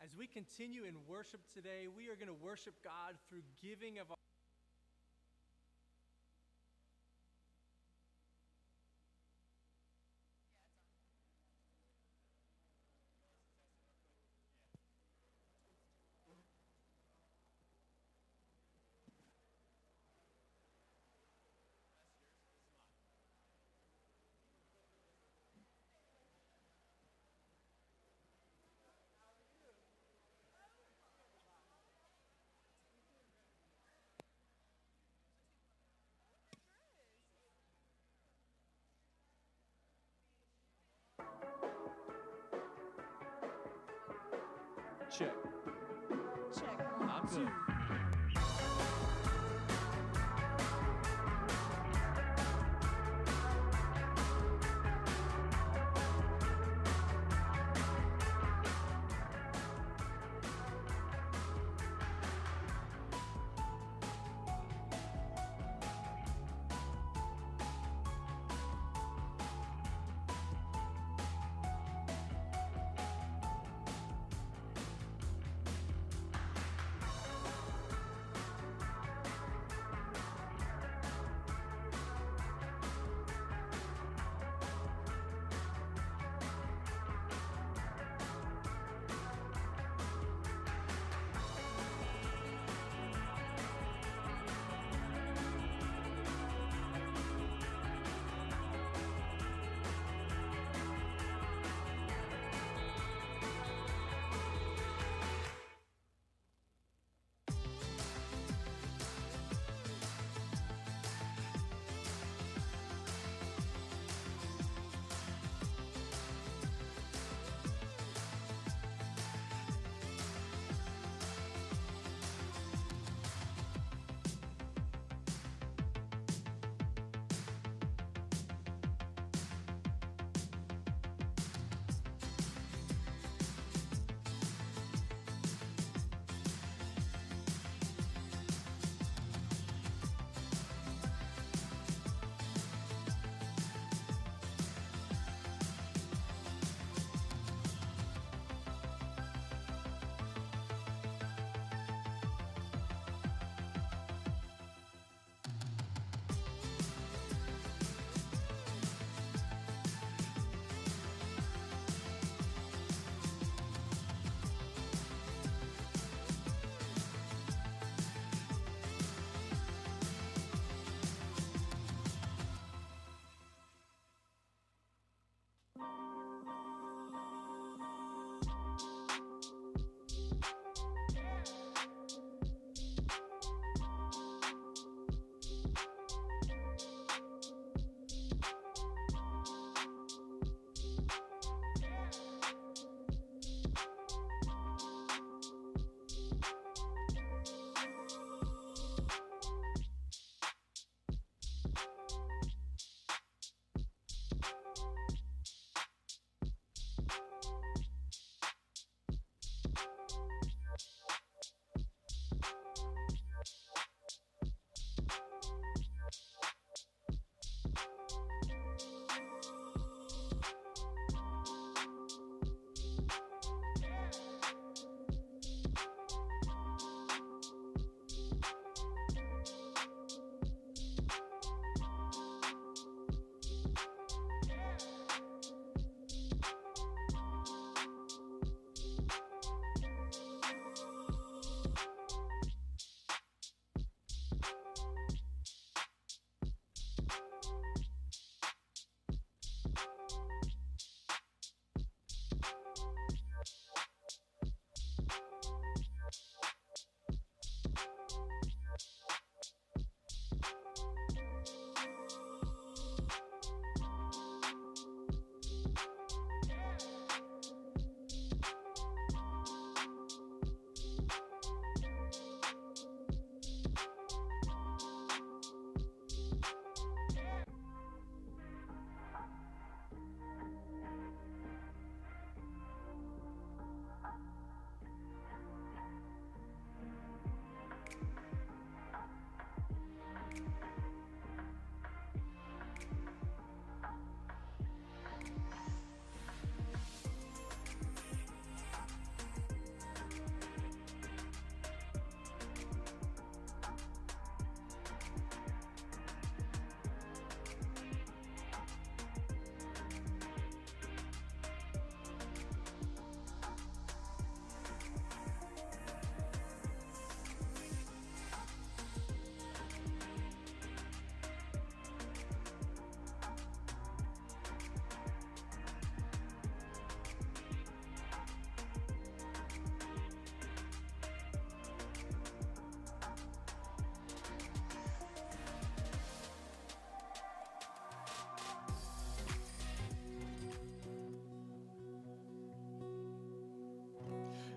As we continue in worship today, we are going to worship God through giving of our Check. Check. I'm good.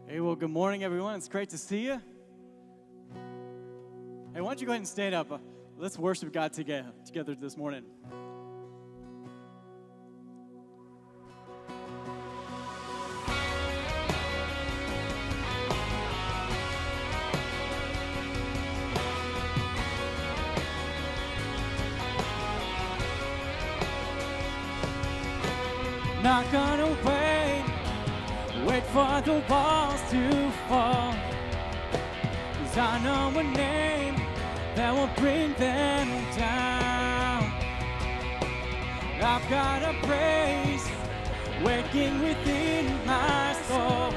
Hey, well, good morning, everyone. It's great to see you. Hey, why don't you go ahead and stand up? Let's worship God together this morning. Not gonna wait for the walls to fall, 'cause I know a name that will bring them down. I've got a praise waking within my soul,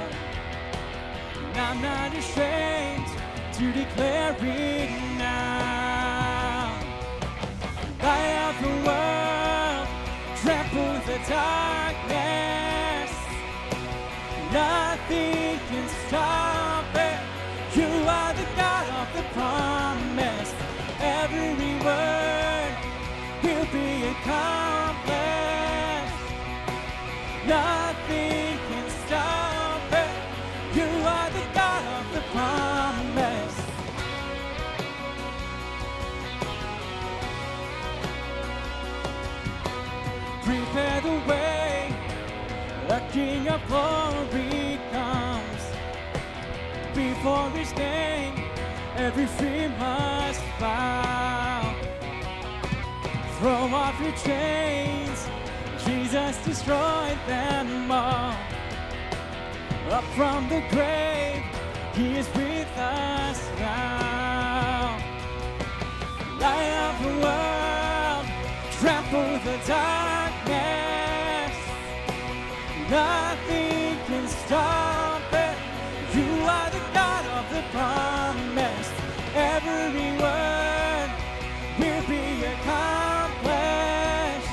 and I'm not ashamed to declare it now. Light of the world, trample the darkness, nothing can stop it. You are the God of the promise. Every word will be accomplished. Nothing can stop it. You are the God of the promise. Prepare the way, the King of glory comes. Before his name, every fear must bow. Throw off your chains, Jesus destroyed them all. Up from the grave, he is with us now. Light of the world, trample the darkness, nothing can stop it. You are the God of the promise. Every word will be accomplished.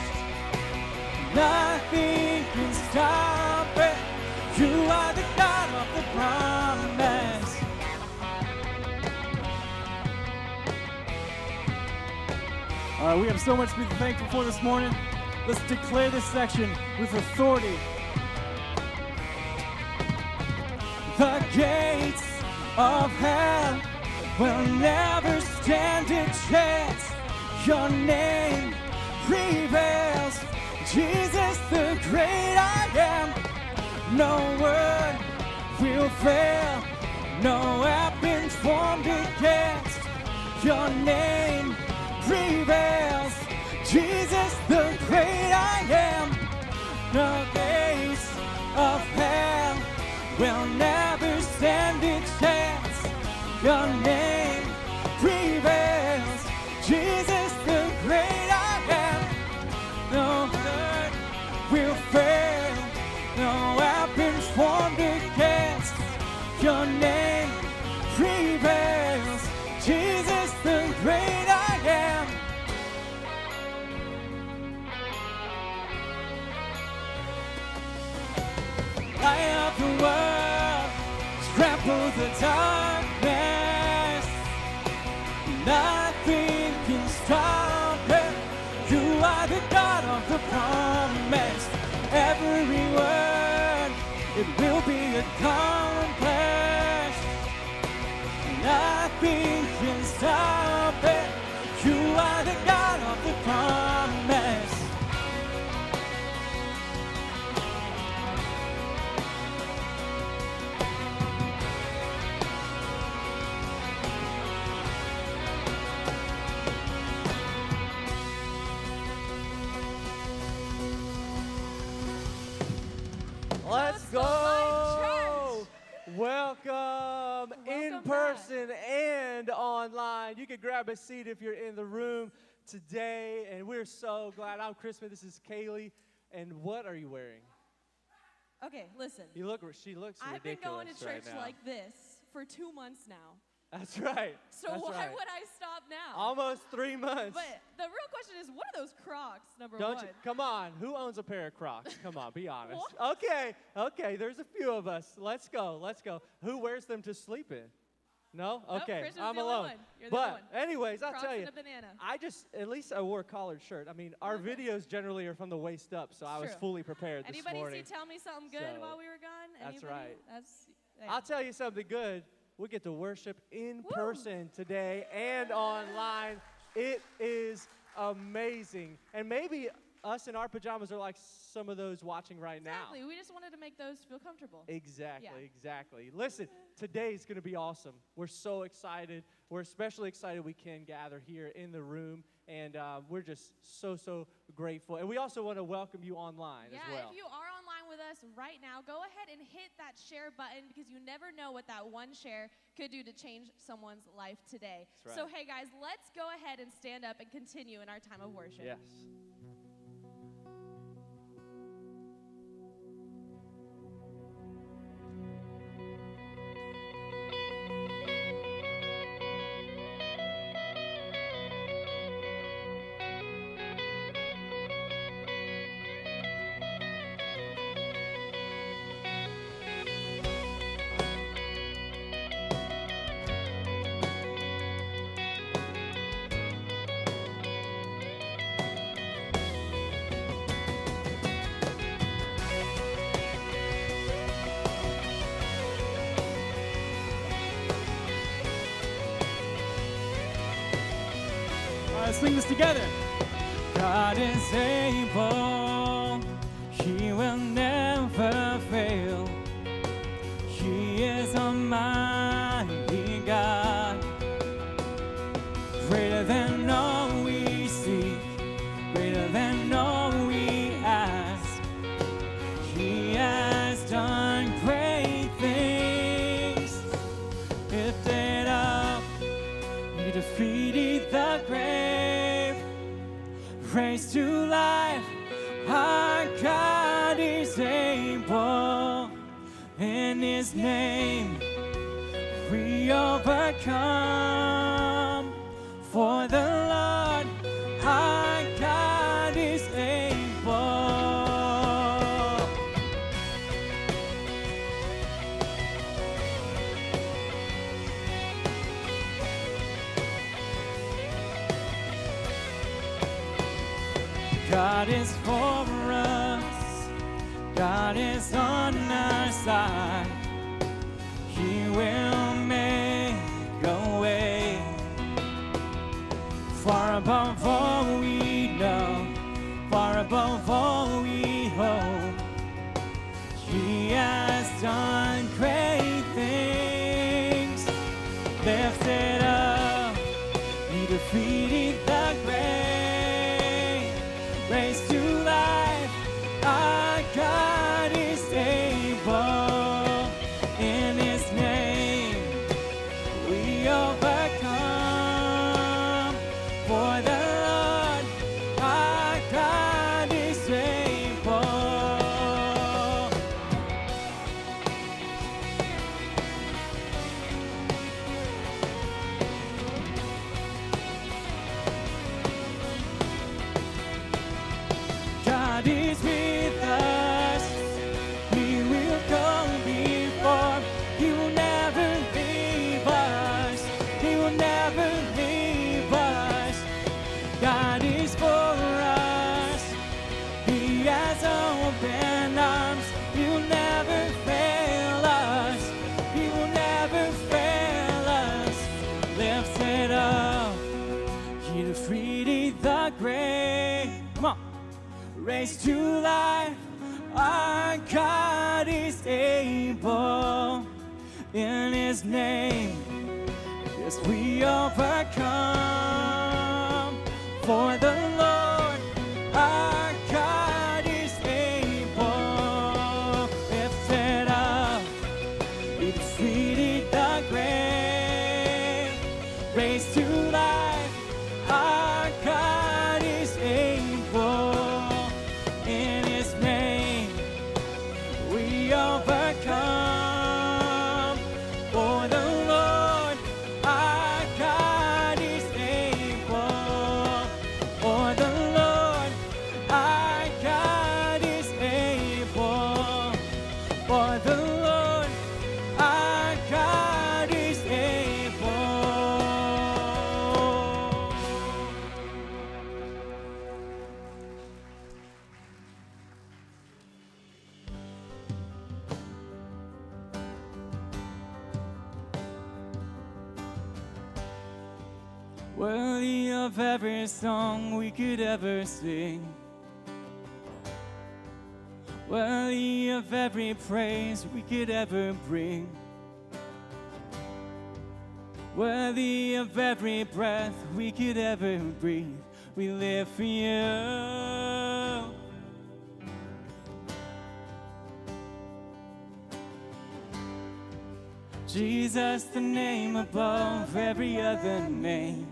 Nothing can stop it. You are the God of the promise. All right, we have so much to be thankful for this morning. Let's declare this section with authority. The gates of hell will never stand a chance. Your name prevails, Jesus the great I am. No word will fail, no weapon formed against. Your name prevails, Jesus the great I am. The gates of hell will never stand a chance. Your name prevails, Jesus the great I am. No word will fail, no weapon formed against. Your name prevails, Jesus the great I am. Light of the world, trample the darkness, nothing can stop it. You are the God of the promise. Every word, it will be accomplished. Nothing can stop it. You are the God of the promise. Let's go! Welcome in Welcome person and online. You can grab a seat if you're in the room today, and we're so glad. I'm Chris Smith, this is Kaylee, and what are you wearing? Okay, listen. She looks ridiculous I've been going to church right now. like this for 2 months now. That's right. So That's why right. would I stop now? Almost 3 months. But the real question is, what are those Crocs, number Don't one? you? Come on. Who owns a pair of Crocs? Come on, be honest. What? Okay. There's a few of us. Let's go. Who wears them to sleep in? No? Nope, Okay. Christian's I'm the only alone. one. You're the only one. Anyways, I'll Crocs tell you. and a banana. At least I wore a collared shirt. I mean, our Okay. videos generally are from the waist up, so I was True. fully prepared this Anybody morning. see Tell Me Something Good So, while we were gone? that's Anybody? right. Yeah. I'll tell you something good. We get to worship in Woo. person today and online. It is amazing. And maybe us in our pajamas are like some of those watching right now. Exactly. We just wanted to make those feel comfortable. Exactly, Yeah. exactly. Listen, today's going to be awesome. We're so excited. We're especially excited we can gather here in the room, and we're just so grateful. And we also want to welcome you online as well. If you are online with us right now, go ahead and hit that share button because you never know what that one share could do to change someone's life today. That's So, right. hey guys, let's go ahead and stand up and continue in our time of worship. Yes. Let's sing this together. God is able, He will never fail. He is a mighty God, greater than all we seek, greater than all we ask. He has done great things. Lifted up, He defeated the grave, raised to life. Our God is able. In His name we overcome. For the Lord our God is able. God is for us, God is on our side. He will make a way, far above all we know, far above all we hope. He has done great things. Lifted up, He defeated the grave, raised to life. Our God is able. In His name we overcome. For the Lord our God is able. God is with us. He will go before. He will never leave us. He will never leave us. God is for us. He has open arms. He will never fail us. He will never fail us. Lifted up, He defeated the grave. Come on. Raised to life, our God is able. In His name, yes, we overcome. For the Lord, our God is able. Lifted up, He defeated the grave, raised to life, our God is able. In His name we overcome. For the Lord our God is able. For the Lord our God is able. For the Lord our God is worthy of every song we could ever sing, worthy of every praise we could ever bring, worthy of every breath we could ever breathe. We live for you. Jesus, the name above every other name.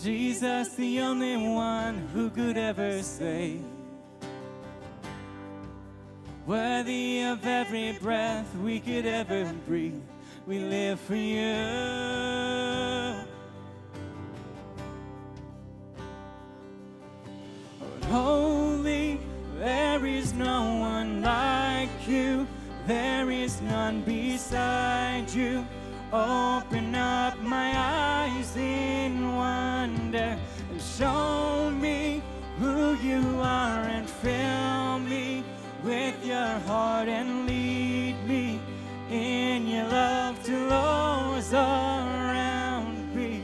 Jesus, the only one who could ever save. Worthy of every breath we could ever breathe. We live for you. Holy, there is no one like you. There is none beside you. Open up my eyes in wonder and show me who you are and fill me with your heart and lead me in your love to those around me.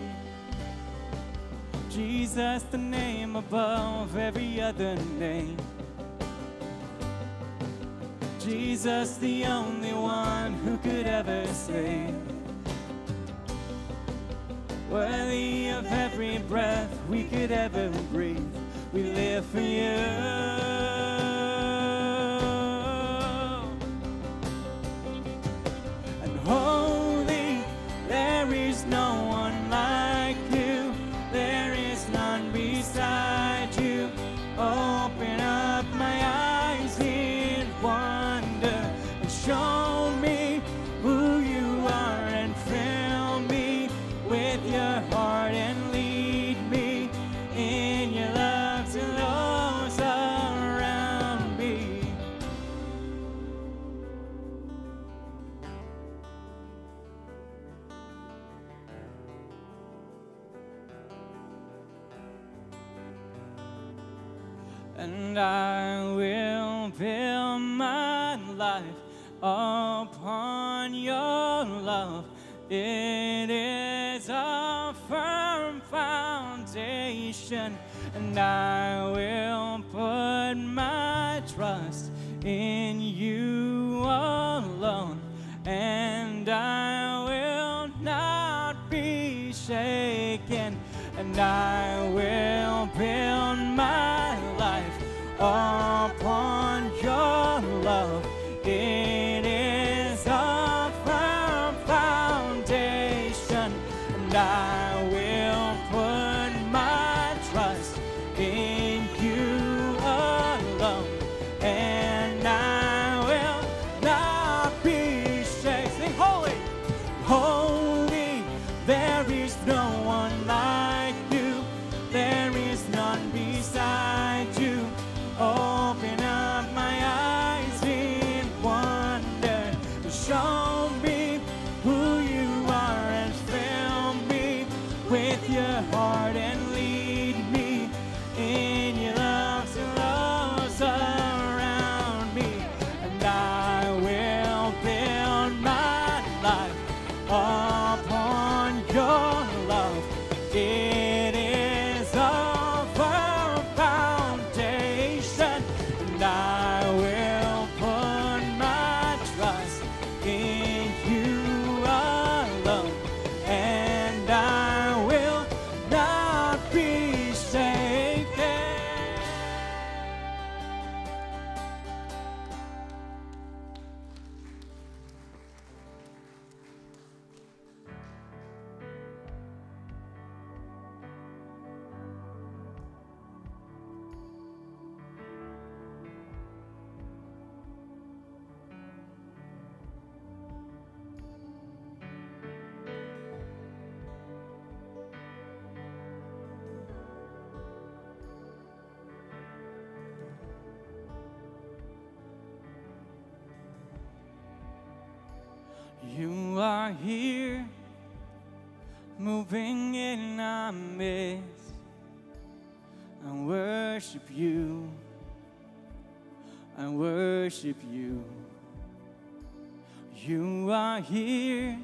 Jesus, the name above every other name. Jesus, the only one who could ever save. Worthy of every breath we could ever breathe. We live for you. And holy, there is no one like you. There is none beside you. Open up my eyes in wonder and show me who you are and fill me with your heart and lead me in your love to those around me. And I will build my life upon your love. It is a firm foundation, and I will put my trust in you alone, and I will not be shaken, and I will build my life upon your love. It is a firm foundation, and I will put my trust in you alone, and I will not be shaken. Sing holy, holy, there is no one like you. There is none beside you. Open up my eyes in wonder. Show me who you are and fill me with your heart and lead me in your love to those around me. And I will build my life upon your love. It is a firm foundation, and I will put my trust in you alone, and I will not be shaken. You are here, moving in our midst. I worship you. I worship you. You are here,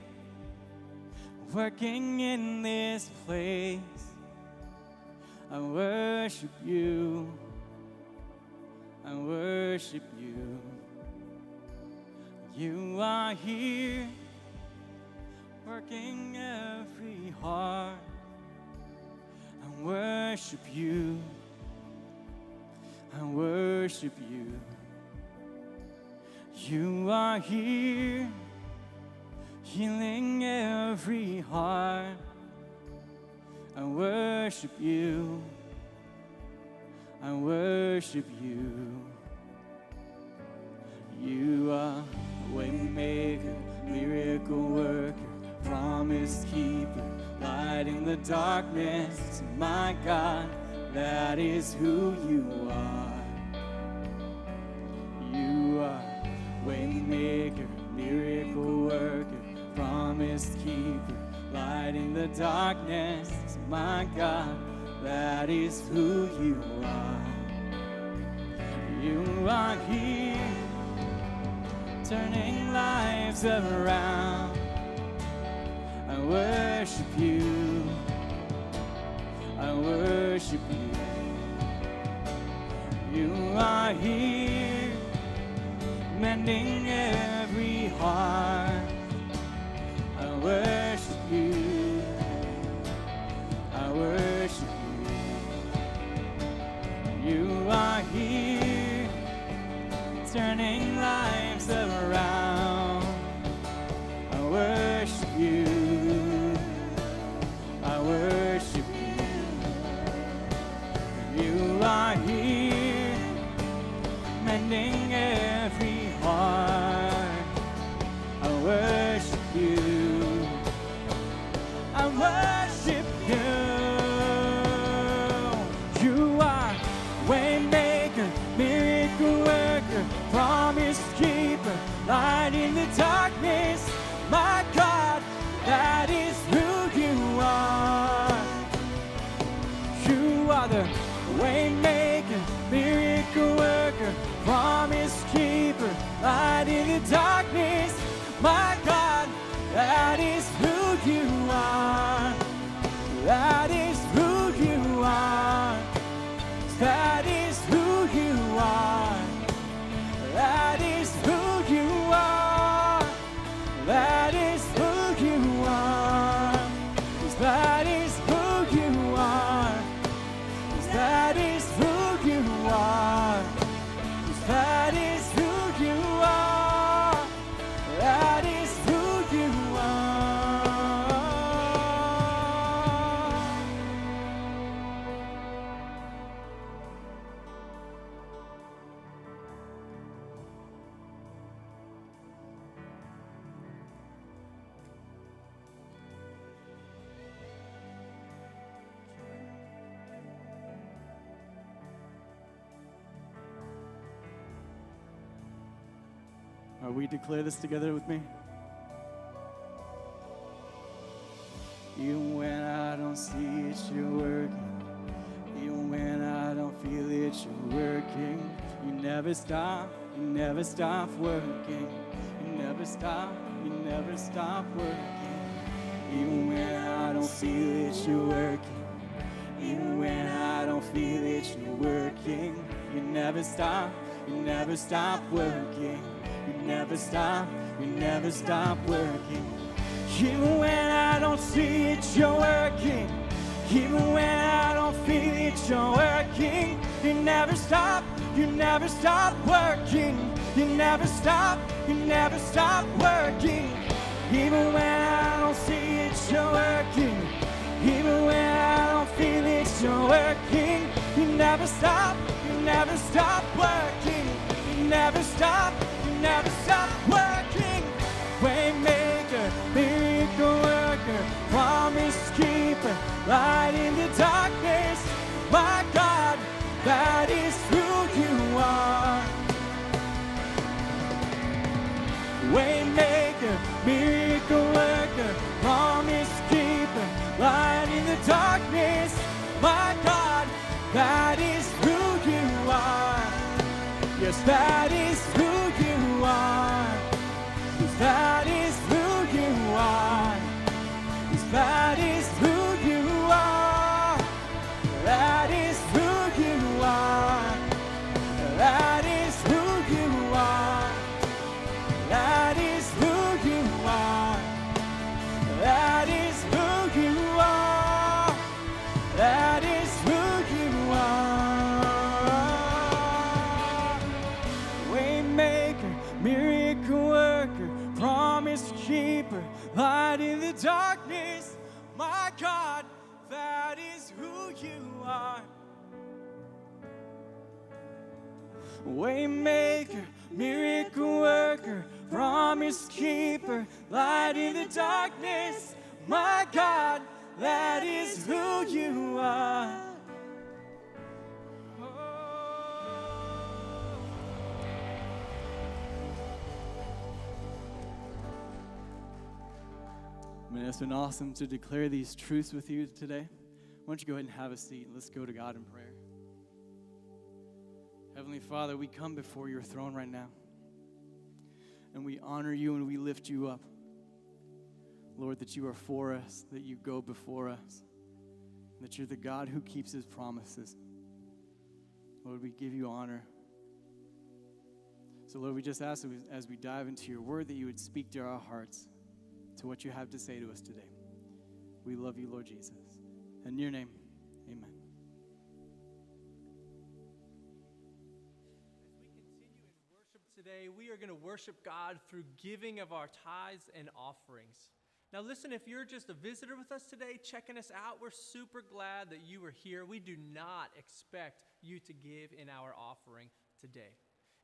working in this place. I worship you. I worship you. You are here, working every heart. I worship you. I worship you. You are here, healing every heart. I worship you. I worship you. You are waymaker, miracle worker, promise keeper, light in the darkness. My God, that is who you are. You are waymaker, miracle worker, promise keeper, light in the darkness. My God, that is who you are. You are here, turning lives around. I worship you. I worship you. You are here, mending every heart. I worship you. I worship you. You are here, turning lives around. I worship you. I worship you. You are here, mending every heart. I worship you. I worship you. You are waymaker, miracle worker, promise keeper, light in the darkness. My God, that is who you are. You are the waymaker, miracle worker, promise keeper, light in the darkness. My God, that is who you are. That is who you are. That is who you are. That is who you are. That is who you are. That is who you are. That is who you are. That is who you are. That is who you are. We declare this together with me. Even when I don't see it, you're working. Even when I don't feel it, you're working. You never stop working. You never stop working. Even when I don't feel it, you're working. Even when I don't feel it, you're working. You never stop working. You never stop working. Even when I don't see it, you're working. Even when I don't feel it, you're working. You never stop working. You never stop working. Even when I don't see it, you're working. Even when I don't feel it, you're working. You never stop working. You never stop working. Waymaker, miracle worker, promise keeper, light in the darkness. My God, that is who you are. Waymaker, miracle worker, promise keeper, light in the darkness. My God, that is who you are. Yes, that is who you are. Yes, that is who you are. Yes, promise keeper, light in the darkness. My God, that is who you are. Waymaker, miracle worker, promise keeper, light in the darkness. My God, that is who you are. Man, it's been awesome to declare these truths with you today. Why don't you go ahead and have a seat and let's go to God in prayer. Heavenly Father, we come before your throne right now, and we honor you and we lift you up. Lord, that you are for us, that you go before us, that you're the God who keeps his promises. Lord, we give you honor. So, Lord, we just ask as we dive into your word that you would speak to our hearts, to what you have to say to us today. We love you, Lord Jesus. In your name, amen. As we continue in worship today, we are going to worship God through giving of our tithes and offerings. Now listen, if you're just a visitor with us today, checking us out, we're super glad that you are here. We do not expect you to give in our offering today.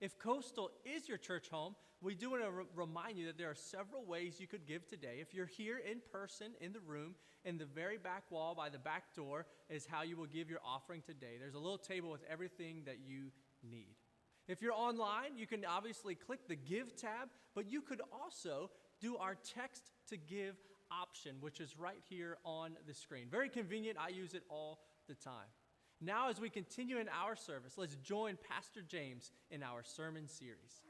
If Coastal is your church home, we do want to remind you that there are several ways you could give today. If you're here in person in the room, in the very back wall by the back door is how you will give your offering today. There's a little table with everything that you need. If you're online, you can obviously click the Give tab, but you could also do our text to give option, which is right here on the screen. Very convenient. I use it all the time. Now, as we continue in our service, let's join Pastor James in our sermon series.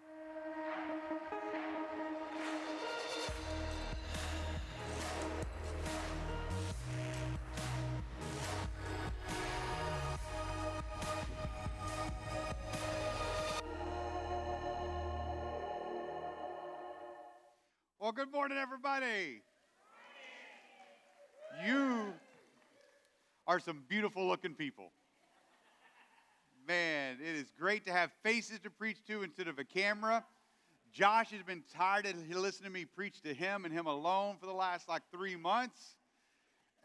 Well, good morning, everybody. You are some beautiful looking people. Man, it is great to have faces to preach to instead of a camera. Josh has been tired of listening to me preach to him and him alone for the last 3 months.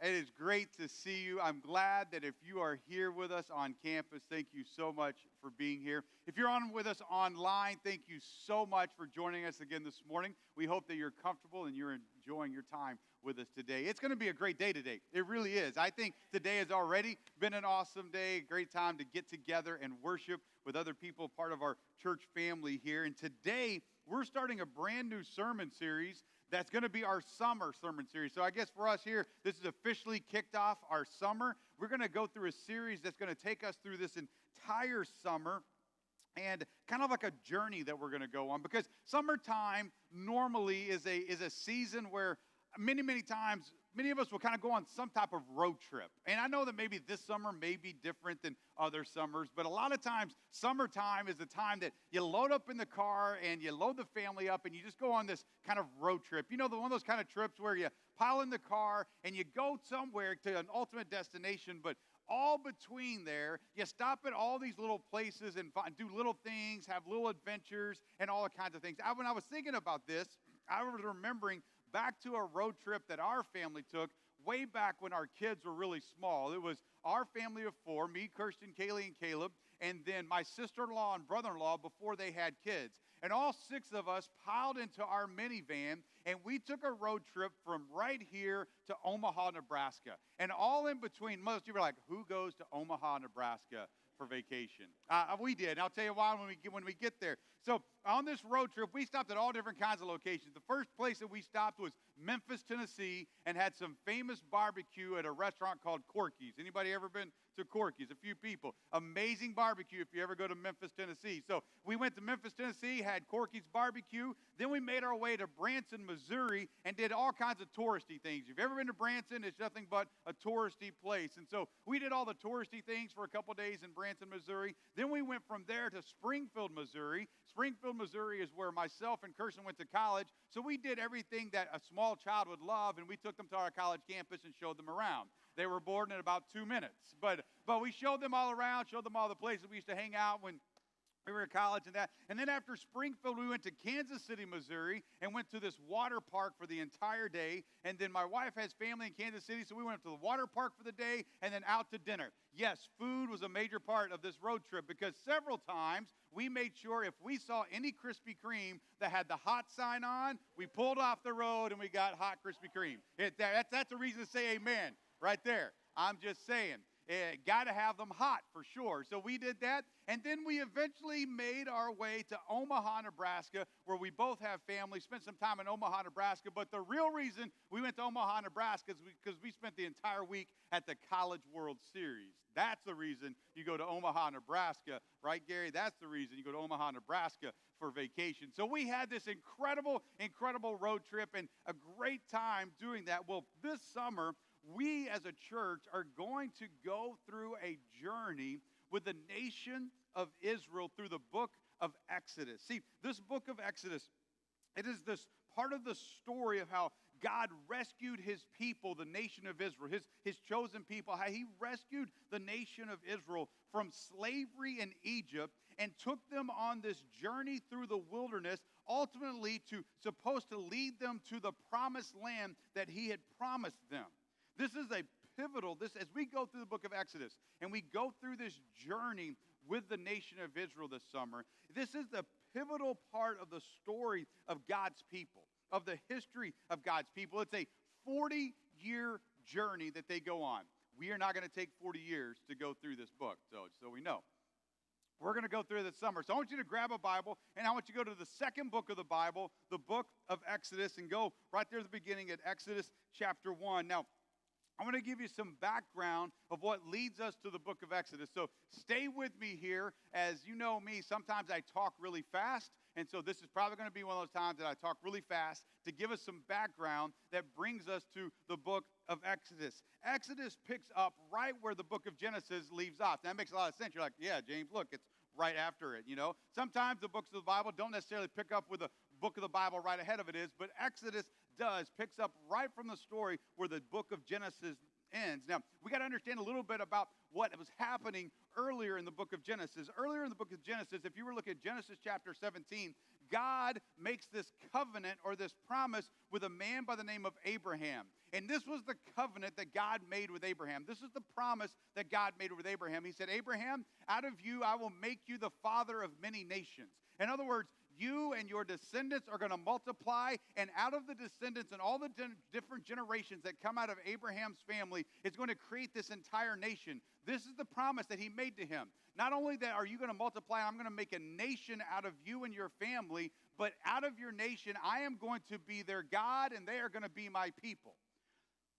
It is great to see you. I'm glad that if you are here with us on campus, thank you so much for being here. If you're on with us online, thank you so much for joining us again this morning. We hope that you're comfortable and you're enjoying your time with us today. It's going to be a great day today. It really is. I think today has already been an awesome day, a great time to get together and worship with other people, part of our church family here. And today, we're starting a brand new sermon series that's going to be our summer sermon series. So I guess for us here, this is officially kicked off our summer. We're going to go through a series that's going to take us through this entire summer and kind of like a journey that we're going to go on, because summertime normally is a season where many times, many of us will kind of go on some type of road trip. And I know that maybe this summer may be different than other summers, but a lot of times, summertime is the time that you load up in the car and you load the family up and you just go on this kind of road trip. You know, one of those kind of trips where you pile in the car and you go somewhere to an ultimate destination, but all between there, you stop at all these little places and do little things, have little adventures, and all kinds of things. When I was thinking about this, I was remembering back to a road trip that our family took way back when our kids were really small. It was our family of four, me, Kirsten, Kaylee, and Caleb, and then my sister-in-law and brother-in-law before they had kids. And all six of us piled into our minivan, and we took a road trip from right here to Omaha, Nebraska. And all in between, most of you were like, who goes to Omaha, Nebraska for vacation? We did. And I'll tell you why when we get there. So on this road trip, we stopped at all different kinds of locations. The first place that we stopped was Memphis, Tennessee, and had some famous barbecue at a restaurant called Corky's. Anybody ever been to Corky's? A few people. Amazing barbecue if you ever go to Memphis, Tennessee. So we went to Memphis, Tennessee, had Corky's barbecue. Then we made our way to Branson, Missouri, and did all kinds of touristy things. If you've ever been to Branson, it's nothing but a touristy place. And so we did all the touristy things for a couple days in Branson, Missouri. Then we went from there to Springfield, Missouri. Springfield, Missouri is where myself and Kirsten went to college. So we did everything that a small child would love, and we took them to our college campus and showed them around. They were bored in about 2 minutes. But we showed them all around, showed them all the places we used to hang out when We were in college and that. And then after Springfield, we went to Kansas City, Missouri, and went to this water park for the entire day. And then my wife has family in Kansas City, so we went up to the water park for the day and then out to dinner. Yes, food was a major part of this road trip because several times we made sure if we saw any Krispy Kreme that had the hot sign on, we pulled off the road and we got hot Krispy Kreme. That's a reason to say amen right there. I'm just saying. Got to have them hot for sure. So we did that. And then we eventually made our way to Omaha, Nebraska, where we both have family, spent some time in Omaha, Nebraska. But the real reason we went to Omaha, Nebraska is because we spent the entire week at the College World Series. That's the reason you go to Omaha, Nebraska. Right, Gary? That's the reason you go to Omaha, Nebraska for vacation. So we had this incredible, incredible road trip and a great time doing that. Well, this summer, we as a church are going to go through a journey with the nation of Israel through the book of Exodus. See, this book of Exodus, it is this part of the story of how God rescued his people, the nation of Israel, his chosen people, how he rescued the nation of Israel from slavery in Egypt and took them on this journey through the wilderness, ultimately supposed to lead them to the promised land that he had promised them. This is a pivotal, as we go through the book of Exodus and we go through this journey with the nation of Israel this summer, this is the pivotal part of the story of God's people, of the history of God's people. It's a 40-year journey that they go on. We are not going to take 40 years to go through this book, so we know. We're going to go through this summer. So I want you to grab a Bible, and I want you to go to the second book of the Bible, the book of Exodus, and go right there at the beginning at Exodus chapter 1. Now, I'm going to give you some background of what leads us to the book of Exodus. So stay with me here. As you know me, sometimes I talk really fast. And so this is probably going to be one of those times that I talk really fast to give us some background that brings us to the book of Exodus. Exodus picks up right where the book of Genesis leaves off. That makes a lot of sense. You're like, yeah, James, look, it's right after it, you know. Sometimes the books of the Bible don't necessarily pick up with the book of the Bible right ahead of it is, but Exodus picks up right from the story where the book of Genesis ends. Now, we got to understand a little bit about what was happening earlier in the book of Genesis. Earlier in the book of Genesis, if you were looking at Genesis chapter 17, God makes this covenant or this promise with a man by the name of Abraham. And this was the covenant that God made with Abraham. This is the promise that God made with Abraham. He said, Abraham, out of you I will make you the father of many nations. In other words, you and your descendants are going to multiply, and out of the descendants and all the different generations that come out of Abraham's family, it's going to create this entire nation. This is the promise that he made to him. Not only that are you going to multiply, I'm going to make a nation out of you and your family, but out of your nation, I am going to be their God, and they are going to be my people,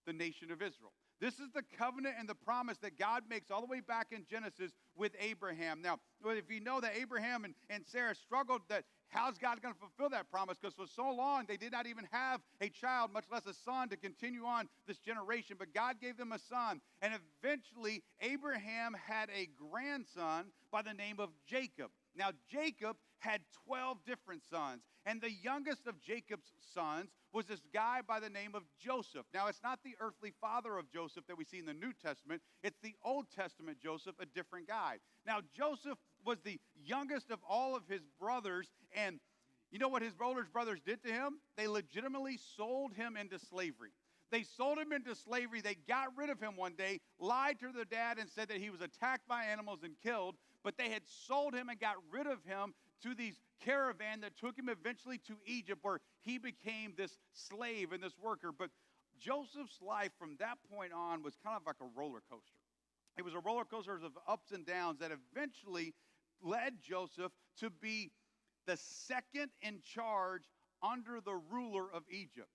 the nation of Israel. This is the covenant and the promise that God makes all the way back in Genesis with Abraham. Now, if you know that Abraham and Sarah struggled, that how's God going to fulfill that promise? Because for so long, they did not even have a child, much less a son, to continue on this generation. But God gave them a son. And eventually, Abraham had a grandson by the name of Jacob. Now, Jacob had 12 different sons. And the youngest of Jacob's sons was this guy by the name of Joseph. Now, it's not the earthly father of Joseph that we see in the New Testament. It's the Old Testament Joseph, a different guy. Now, Joseph was the youngest of all of his brothers. And you know what his older brothers did to him? They legitimately sold him into slavery. They sold him into slavery. They got rid of him one day, lied to their dad and said that he was attacked by animals and killed. But they had sold him and got rid of him to these caravan that took him eventually to Egypt, where he became this slave and this worker. But Joseph's life from that point on was kind of like a roller coaster. It was a roller coaster of ups and downs that eventually led Joseph to be the second in charge under the ruler of Egypt.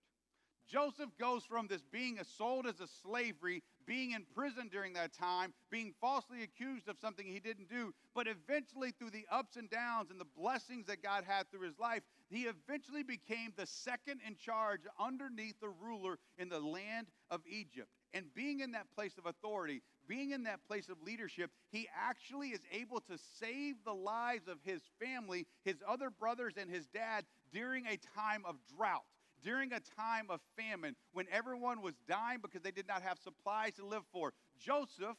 Joseph goes from this being sold as a slavery, being in prison during that time, being falsely accused of something he didn't do, but eventually through the ups and downs and the blessings that God had through his life, he eventually became the second in charge underneath the ruler in the land of Egypt. And being in that place of authority, being in that place of leadership, he actually is able to save the lives of his family, his other brothers, and his dad during a time of drought. During a time of famine, when everyone was dying because they did not have supplies to live for. Joseph,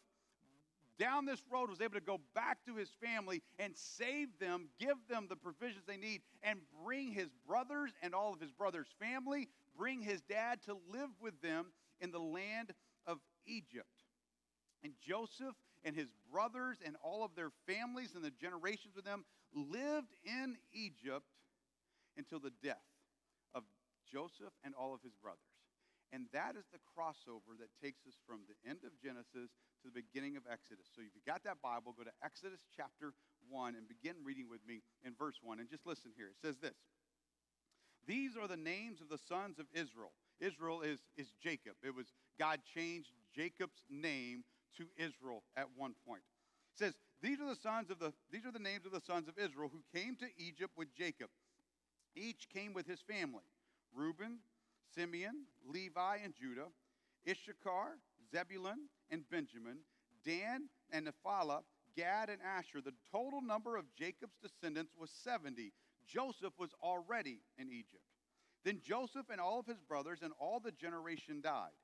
down this road, was able to go back to his family and save them, give them the provisions they need, and bring his brothers and all of his brothers' family, bring his dad to live with them in the land of Egypt. And Joseph and his brothers and all of their families and the generations with them lived in Egypt until the death of Joseph and all of his brothers. And that is the crossover that takes us from the end of Genesis to the beginning of Exodus. So if you got that Bible, go to Exodus chapter 1 and begin reading with me in verse 1. And just listen here. It says this. These are the names of the sons of Israel. Israel is Jacob. It was God changed Jacob's name to Israel at one point. It says, these are the names of the sons of Israel who came to Egypt with Jacob. Each came with his family. Reuben, Simeon, Levi, and Judah, Issachar, Zebulun, and Benjamin, Dan and Naphtali, Gad, and Asher. The total number of Jacob's descendants was 70. Joseph was already in Egypt. Then Joseph and all of his brothers and all the generation died.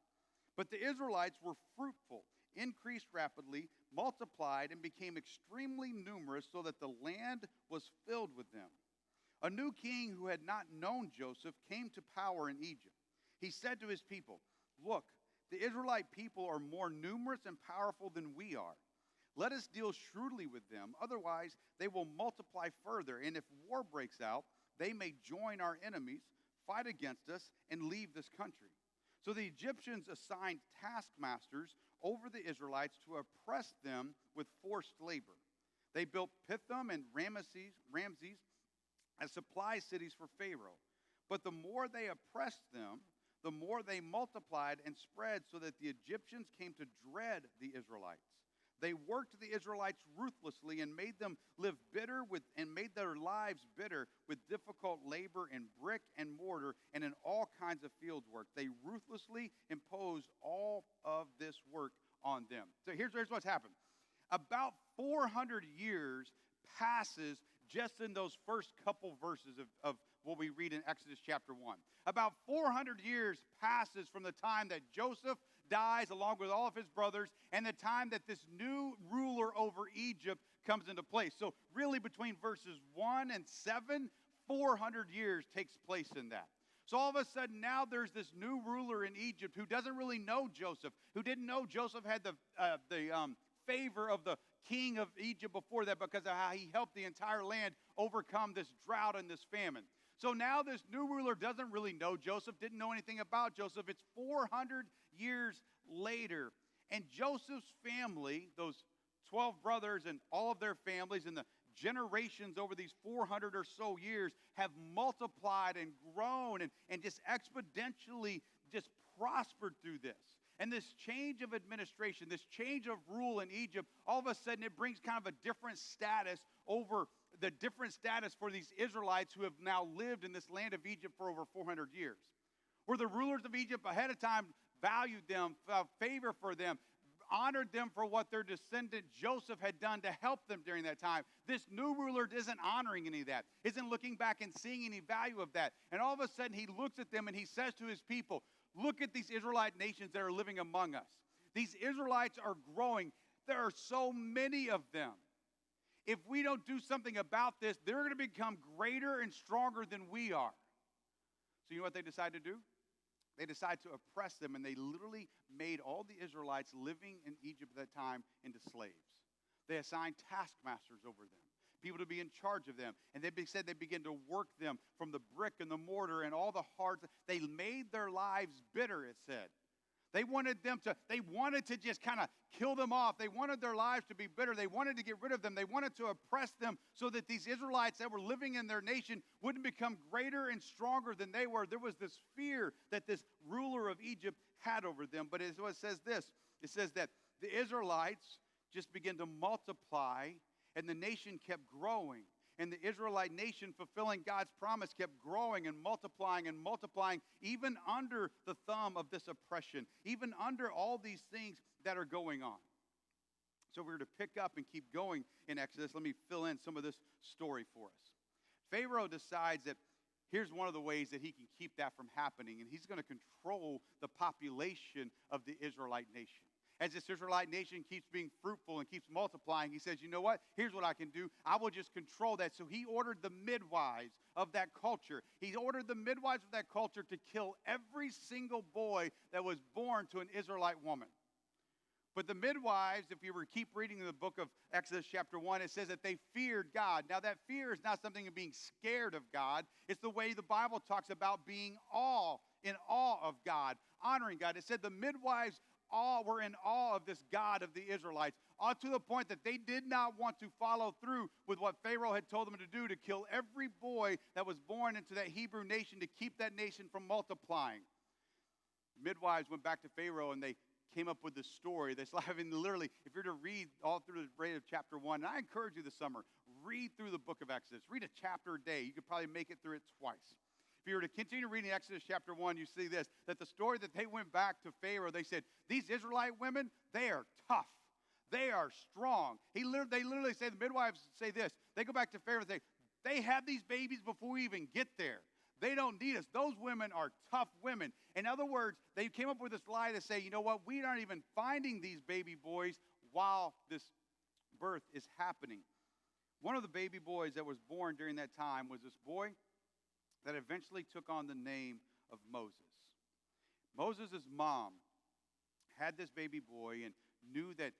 But the Israelites were fruitful, increased rapidly, multiplied, and became extremely numerous, so that the land was filled with them. A new king who had not known Joseph came to power in Egypt. He said to his people, look, the Israelite people are more numerous and powerful than we are. Let us deal shrewdly with them, otherwise they will multiply further, and if war breaks out, they may join our enemies, fight against us, and leave this country. So the Egyptians assigned taskmasters over the Israelites to oppress them with forced labor. They built Pithom and Ramses as supply cities for Pharaoh. But the more they oppressed them, the more they multiplied and spread, so that the Egyptians came to dread the Israelites. They worked the Israelites ruthlessly and made them live made their lives bitter with difficult labor in brick and mortar and in all kinds of field work. They ruthlessly imposed all of this work on them. So here's what's happened. About 400 years passes just in those first couple verses of what we read in Exodus chapter 1. About 400 years passes from the time that Joseph dies along with all of his brothers and the time that this new ruler over Egypt comes into place. So really between verses 1 and 7, 400 years takes place in that. So all of a sudden now there's this new ruler in Egypt who doesn't really know Joseph, who didn't know Joseph had the favor of the king of Egypt before that because of how he helped the entire land overcome this drought and this famine. So now this new ruler doesn't really know Joseph, didn't know anything about Joseph. It's 400 years later. And Joseph's family, those 12 brothers and all of their families and the generations over these 400 or so years have multiplied and grown and just exponentially just prospered through this. And this change of administration, this change of rule in Egypt, all of a sudden it brings kind of a different status over the different status for these Israelites who have now lived in this land of Egypt for over 400 years. Where the rulers of Egypt ahead of time valued them, favor for them, honored them for what their descendant Joseph had done to help them during that time. This new ruler isn't honoring any of that, isn't looking back and seeing any value of that. And all of a sudden he looks at them and he says to his people, look at these Israelite nations that are living among us. These Israelites are growing. There are so many of them. If we don't do something about this, they're going to become greater and stronger than we are. So you know what they decide to do? They decide to oppress them, and they literally made all the Israelites living in Egypt at that time into slaves. They assigned taskmasters over them, people to be in charge of them. And they said they began to work them from the brick and the mortar and all the hard. They made their lives bitter, it said. They wanted to just kind of kill them off. They wanted their lives to be bitter. They wanted to get rid of them. They wanted to oppress them so that these Israelites that were living in their nation wouldn't become greater and stronger than they were. There was this fear that this ruler of Egypt had over them. But it says this. It says that the Israelites just began to multiply, and the nation kept growing. And the Israelite nation, fulfilling God's promise, kept growing and multiplying, even under the thumb of this oppression, even under all these things that are going on. So we're to pick up and keep going in Exodus. Let me fill in some of this story for us. Pharaoh decides that here's one of the ways that he can keep that from happening, and he's going to control the population of the Israelite nation. as this Israelite nation keeps being fruitful and keeps multiplying, he says, you know what? Here's what I can do. I will just control that. So he ordered the midwives of that culture. He ordered the midwives of that culture to kill every single boy that was born to an Israelite woman. But the midwives, if you were to keep reading the book of Exodus chapter 1, it says that they feared God. Now that fear is not something of being scared of God. It's the way the Bible talks about being in awe of God, honoring God. It said the midwives all were in awe of this God of the Israelites, all to the point that they did not want to follow through with what Pharaoh had told them to do, to kill every boy that was born into that Hebrew nation, to keep that nation from multiplying. Midwives went back to Pharaoh and they came up with this story. That's, I mean, literally, if you're to read all through the rate of chapter 1, and I encourage you this summer, read through the book of Exodus. Read a chapter a day. You could probably make it through it twice. If you were to continue reading Exodus chapter 1, you see this, that the story that they went back to Pharaoh, they said, these Israelite women, they are tough. They are strong. They literally say, the midwives say this. They go back to Pharaoh and say, they have these babies before we even get there. They don't need us. Those women are tough women. In other words, they came up with this lie to say, you know what, we aren't even finding these baby boys while this birth is happening. One of the baby boys that was born during that time was this boy that eventually took on the name of Moses. Moses' mom had this baby boy and knew that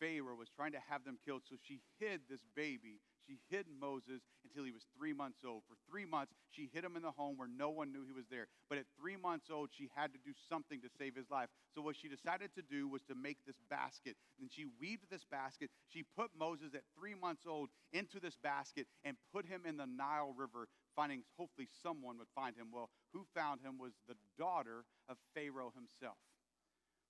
Pharaoh was trying to have them killed, so she hid this baby. She hid Moses until he was 3 months old. For 3 months, she hid him in the home where no one knew he was there. But at 3 months old, she had to do something to save his life. So what she decided to do was to make this basket. And she weaved this basket. She put Moses at 3 months old into this basket and put him in the Nile River, finding hopefully someone would find him. Well, who found him was the daughter of Pharaoh himself.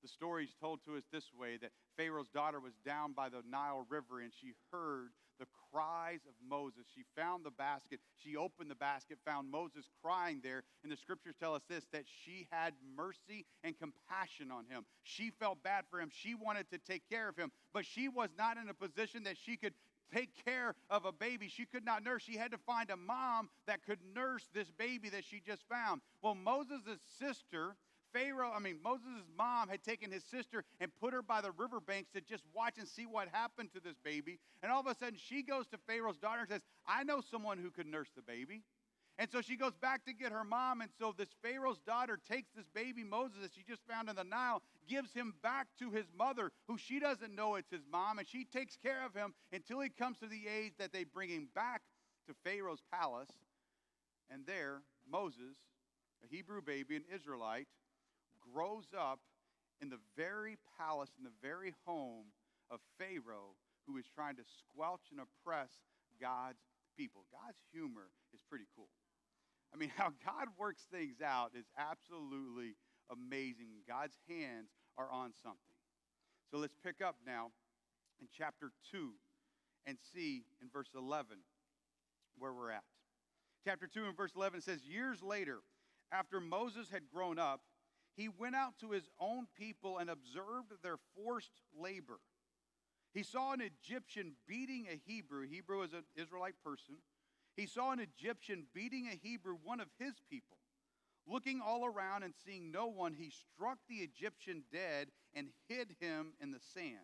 The story is told to us this way, that Pharaoh's daughter was down by the Nile River and she heard the cries of Moses. She found the basket. She opened the basket, found Moses crying there. And the scriptures tell us this, that she had mercy and compassion on him. She felt bad for him. She wanted to take care of him. But she was not in a position that she could take care of a baby. She could not nurse. She had to find a mom that could nurse this baby that she just found. Well, Moses' sister, Moses' mom had taken his sister and put her by the riverbanks to just watch and see what happened to this baby. And all of a sudden, she goes to Pharaoh's daughter and says, I know someone who could nurse the baby. And so she goes back to get her mom. And so this Pharaoh's daughter takes this baby Moses that she just found in the Nile, gives him back to his mother, who she doesn't know it's his mom. And she takes care of him until he comes to the age that they bring him back to Pharaoh's palace. And there, Moses, a Hebrew baby, an Israelite, grows up in the very palace, in the very home of Pharaoh, who is trying to squelch and oppress God's people. God's humor is pretty cool. I mean, how God works things out is absolutely amazing. God's hands are on something. So let's pick up now in chapter 2 and see in verse 11 where we're at. Chapter 2 and verse 11 says, years later, after Moses had grown up, he went out to his own people and observed their forced labor. He saw an Egyptian beating a Hebrew. Hebrew is an Israelite person. He saw an Egyptian beating a Hebrew, one of his people. Looking all around and seeing no one, he struck the Egyptian dead and hid him in the sand.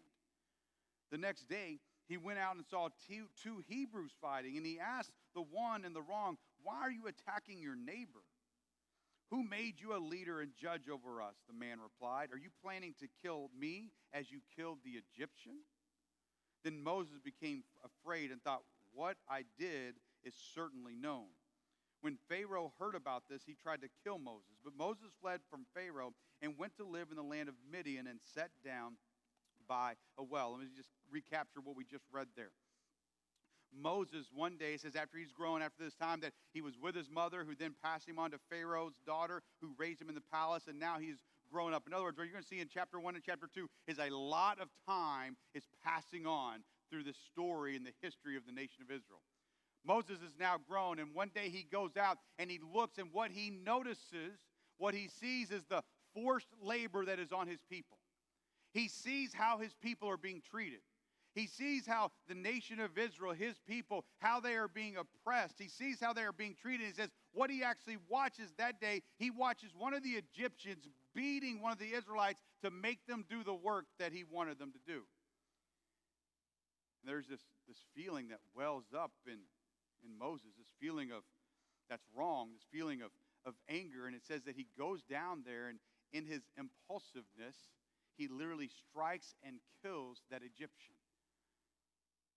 The next day, he went out and saw two Hebrews fighting, and he asked the one in the wrong, why are you attacking your neighbor? Who made you a leader and judge over us? The man replied. Are you planning to kill me as you killed the Egyptian? Then Moses became afraid and thought, what I did is certainly known. When Pharaoh heard about this, he tried to kill Moses. But Moses fled from Pharaoh and went to live in the land of Midian and sat down by a well. Let me just recapture what we just read there. Moses one day says after he's grown, after this time, that he was with his mother, who then passed him on to Pharaoh's daughter, who raised him in the palace, and now he's grown up. In other words, what you're going to see in chapter 1 and chapter 2 is a lot of time is passing on through this story in the history of the nation of Israel. Moses is now grown, and one day he goes out and he looks, and what he notices, what he sees is the forced labor that is on his people. He sees how his people are being treated. He sees how the nation of Israel, his people, how they are being oppressed. He sees how they are being treated. He says what he actually watches that day, he watches one of the Egyptians beating one of the Israelites to make them do the work that he wanted them to do. And there's this feeling that wells up in Moses, this feeling of that's wrong, this feeling of anger. And it says that he goes down there, and in his impulsiveness, he literally strikes and kills that Egyptian.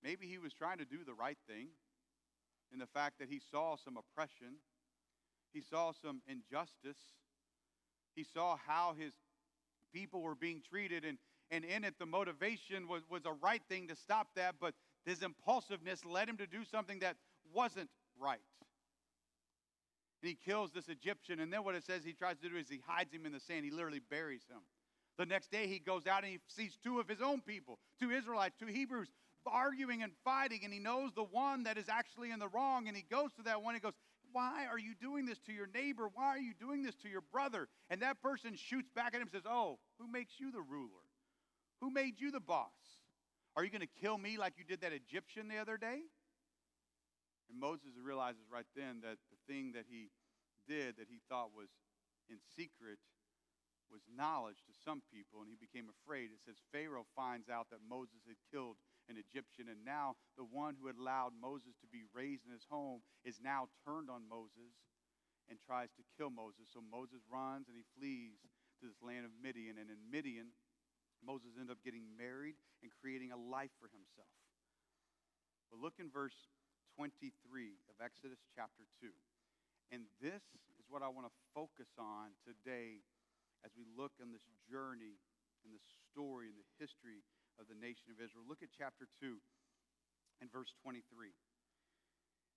Maybe he was trying to do the right thing in the fact that he saw some oppression. He saw some injustice. He saw how his people were being treated, and in it the motivation was a right thing to stop that, but his impulsiveness led him to do something that wasn't right. And he kills this Egyptian, and then what it says he tries to do is he hides him in the sand. He literally buries him. The next day he goes out and he sees two of his own people, two Israelites, two Hebrews, arguing and fighting, and he knows the one that is actually in the wrong, and he goes to that one and goes, why are you doing this to your neighbor? Why are you doing this to your brother? And that person shoots back at him and says, oh, who makes you the ruler? Who made you the boss? Are you going to kill me like you did that Egyptian the other day? And Moses realizes right then that the thing that he did that he thought was in secret was knowledge to some people, and he became afraid. It says Pharaoh finds out that Moses had killed an Egyptian, and now the one who had allowed Moses to be raised in his home is now turned on Moses and tries to kill Moses. So Moses runs and he flees to this land of Midian, and in Midian, Moses ended up getting married and creating a life for himself. But look in verse 23 of Exodus chapter 2. And this is what I want to focus on today as we look on this journey and the story and the history of the nation of Israel. Look at chapter 2 and verse 23.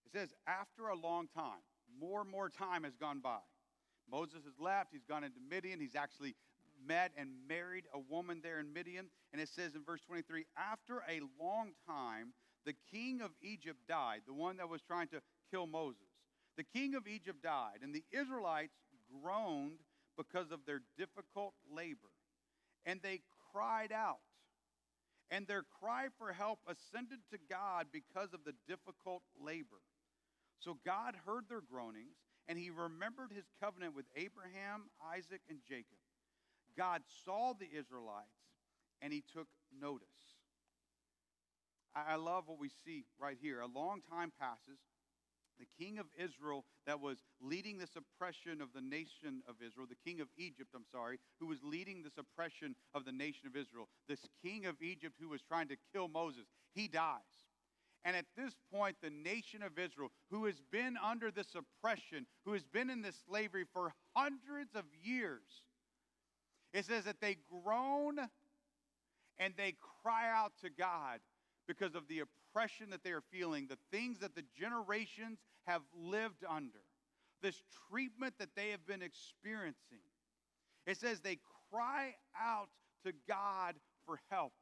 It says, after a long time, more and more time has gone by. Moses has left. He's gone into Midian. He's actually met and married a woman there in Midian. And it says in verse 23, after a long time, the king of Egypt died, the one that was trying to kill Moses. The king of Egypt died, and the Israelites groaned because of their difficult labor. And they cried out. And their cry for help ascended to God because of the difficult labor. So God heard their groanings, and he remembered his covenant with Abraham, Isaac, and Jacob. God saw the Israelites, and he took notice. I love what we see right here. A long time passes. The king of Israel that was leading this oppression of the nation of Israel, the king of Egypt, who was leading this oppression of the nation of Israel, this king of Egypt who was trying to kill Moses, he dies. And at this point, the nation of Israel, who has been under this oppression, who has been in this slavery for hundreds of years, it says that they groan and they cry out to God because of the oppression that they are feeling, the things that the generations have lived under, this treatment that they have been experiencing. It says they cry out to God for help.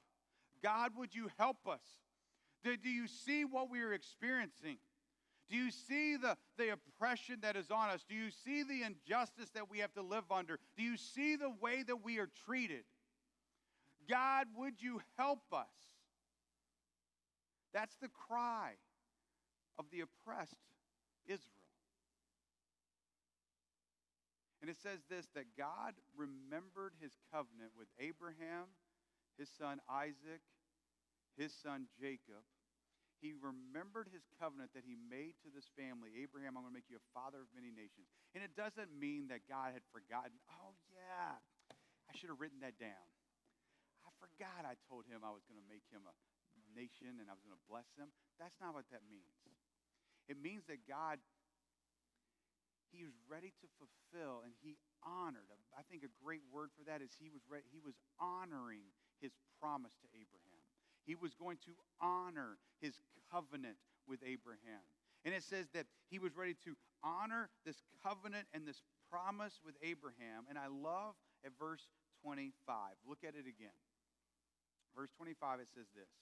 God, would you help us? Do you see what we are experiencing? Do you see the oppression that is on us? Do you see the injustice that we have to live under? Do you see the way that we are treated? God, would you help us? That's the cry of the oppressed Israel. And it says this, that God remembered his covenant with Abraham, his son Isaac, his son Jacob. He remembered his covenant that he made to this family. Abraham, I'm going to make you a father of many nations. And it doesn't mean that God had forgotten, oh yeah, I should have written that down. I forgot I told him I was going to make him a nation and I was going to bless him. That's not what that means. It means that God, he was ready to fulfill, and he honored. I think a great word for that is he was honoring his promise to Abraham. He was going to honor his covenant with Abraham. And it says that he was ready to honor this covenant and this promise with Abraham. And I love at verse 25. Look at it again. Verse 25, it says this.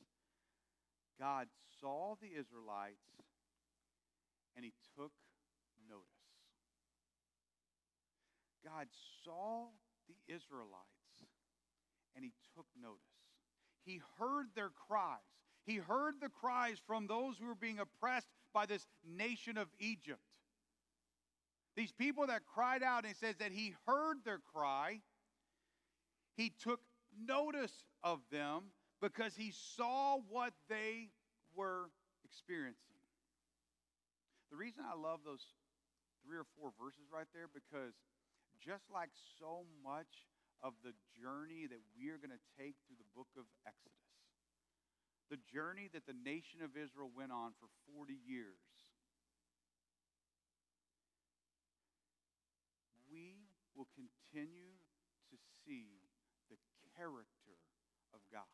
God saw the Israelites, and he took notice. God saw the Israelites, and he took notice. He heard their cries. He heard the cries from those who were being oppressed by this nation of Egypt. These people that cried out, and it says that he heard their cry. He took notice of them because he saw what they were experiencing. The reason I love those 3 or 4 verses right there, because just like so much of the journey that we are going to take through the book of Exodus, the journey that the nation of Israel went on for 40 years, we will continue to see the character of God.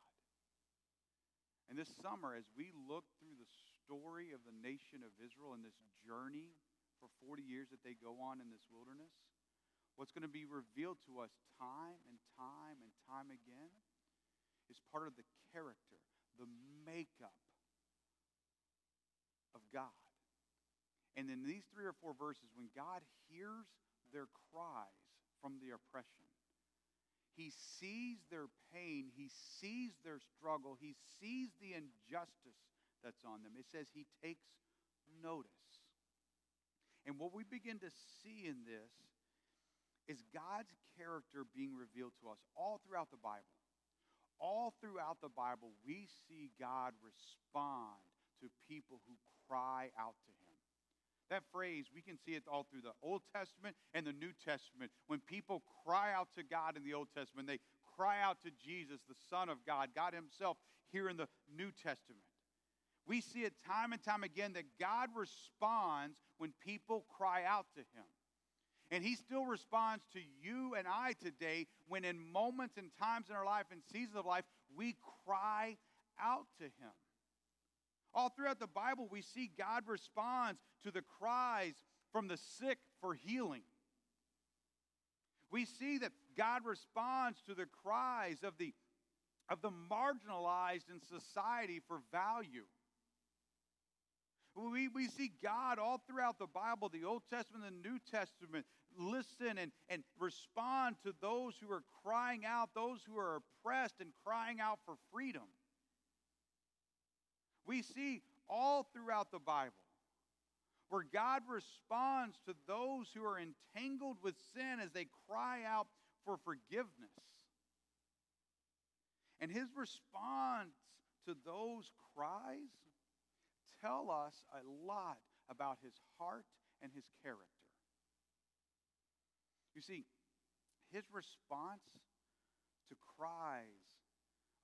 And this summer, as we look through the story of the nation of Israel and this journey for 40 years that they go on in this wilderness, what's going to be revealed to us time and time and time again is part of the character, the makeup of God. And in these 3 or 4 verses, when God hears their cries from the oppression, he sees their pain, he sees their struggle, he sees the injustice that's on them. It says he takes notice. And what we begin to see in this is God's character being revealed to us all throughout the Bible. All throughout the Bible, we see God respond to people who cry out to him. That phrase, we can see it all through the Old Testament and the New Testament. When people cry out to God in the Old Testament, they cry out to Jesus, the Son of God, God himself, here in the New Testament. We see it time and time again that God responds when people cry out to him. And he still responds to you and I today when in moments and times in our life and seasons of life, we cry out to him. All throughout the Bible, we see God responds to the cries from the sick for healing. We see that God responds to the cries of the marginalized in society for value. We see God all throughout the Bible, the Old Testament and the New Testament, listen and respond to those who are crying out, those who are oppressed and crying out for freedom. We see all throughout the Bible where God responds to those who are entangled with sin as they cry out for forgiveness. And his response to those cries tell us a lot about his heart and his character. You see, his response to cries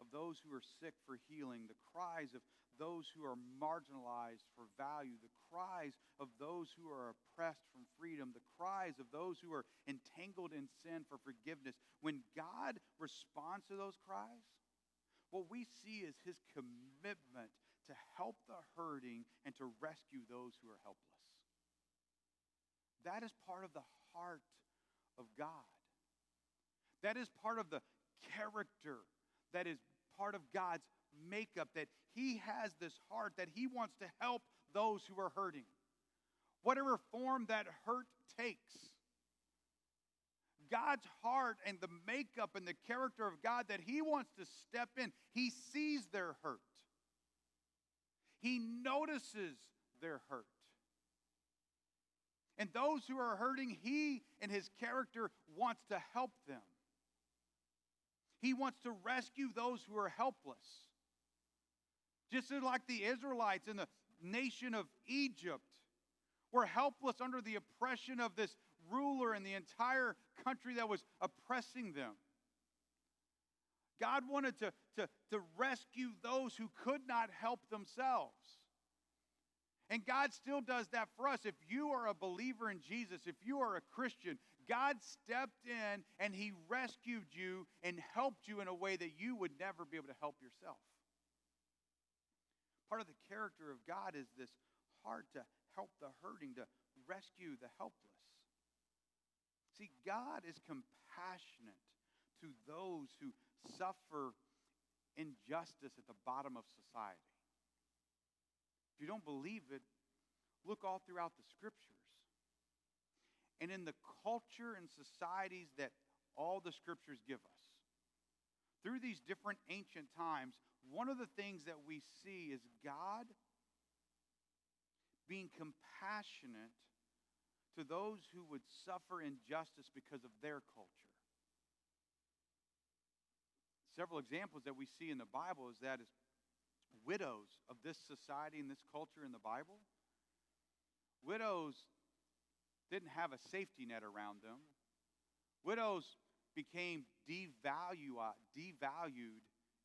of those who are sick for healing, the cries of those who are marginalized for value, the cries of those who are oppressed from freedom, the cries of those who are entangled in sin for forgiveness. When God responds to those cries, what we see is his commitment to help the hurting and to rescue those who are helpless. That is part of the heart of God. That is part of the character. That is part of God's makeup, that he has this heart, that he wants to help those who are hurting. Whatever form that hurt takes. God's heart and the makeup and the character of God, that he wants to step in. He sees their hurt. He notices their hurt. And those who are hurting, he in his character wants to help them. He wants to rescue those who are helpless. Just like the Israelites in the nation of Egypt were helpless under the oppression of this ruler and the entire country that was oppressing them. God wanted to rescue those who could not help themselves. And God still does that for us. If you are a believer in Jesus, if you are a Christian, God stepped in and he rescued you and helped you in a way that you would never be able to help yourself. Part of the character of God is this heart to help the hurting, to rescue the helpless. See, God is compassionate to those who suffer injustice at the bottom of society. If you don't believe it, look all throughout the scriptures. And in the culture and societies that all the scriptures give us, through these different ancient times, one of the things that we see is God being compassionate to those who would suffer injustice because of their culture. Several examples that we see in the Bible is that is widows of this society and this culture in the Bible. Widows didn't have a safety net around them. Widows became devalued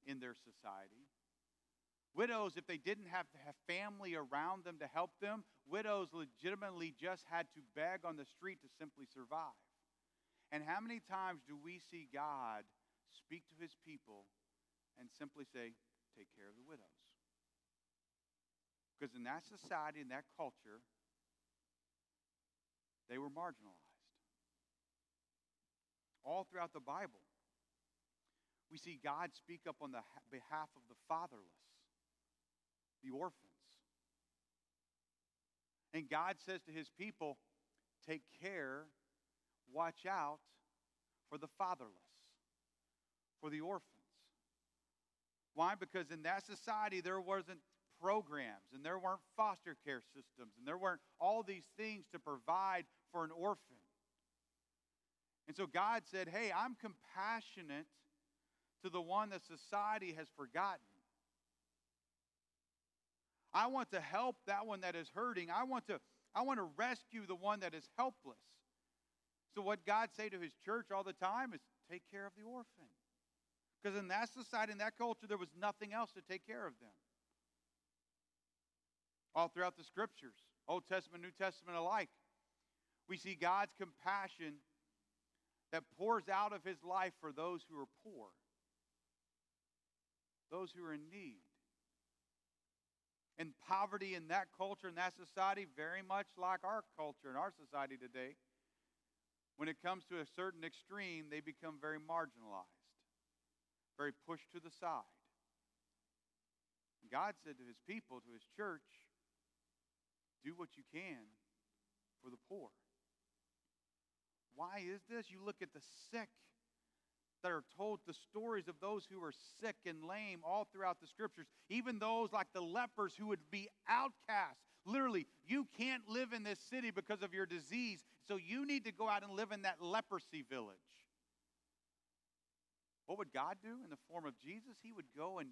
in their society. Widows, if they didn't have to have family around them to help them, widows legitimately just had to beg on the street to simply survive. And how many times do we see God speak to his people and simply say, take care of the widows? Because in that society, in that culture, they were marginalized. All throughout the Bible, we see God speak up on the behalf of the fatherless, the orphans. And God says to his people, take care, watch out for the fatherless, for the orphans. Why? Because in that society there wasn't programs, and there weren't foster care systems, and there weren't all these things to provide for an orphan. And so God said, hey, I'm compassionate to the one that society has forgotten. I want to help that one that is hurting. I want to rescue the one that is helpless. So what God say to his church all the time is take care of the orphan. Because in that society, in that culture, there was nothing else to take care of them. All throughout the scriptures, Old Testament, New Testament alike, we see God's compassion that pours out of his life for those who are poor, those who are in need. And poverty in that culture, in that society, very much like our culture and our society today, when it comes to a certain extreme, they become very marginalized, very pushed to the side. And God said to his people, to his church, do what you can for the poor. Why is this? You look at the sick that are told the stories of those who are sick and lame all throughout the scriptures. Even those like the lepers who would be outcast. Literally, you can't live in this city because of your disease, so you need to go out and live in that leprosy village. What would God do in the form of Jesus? He would go and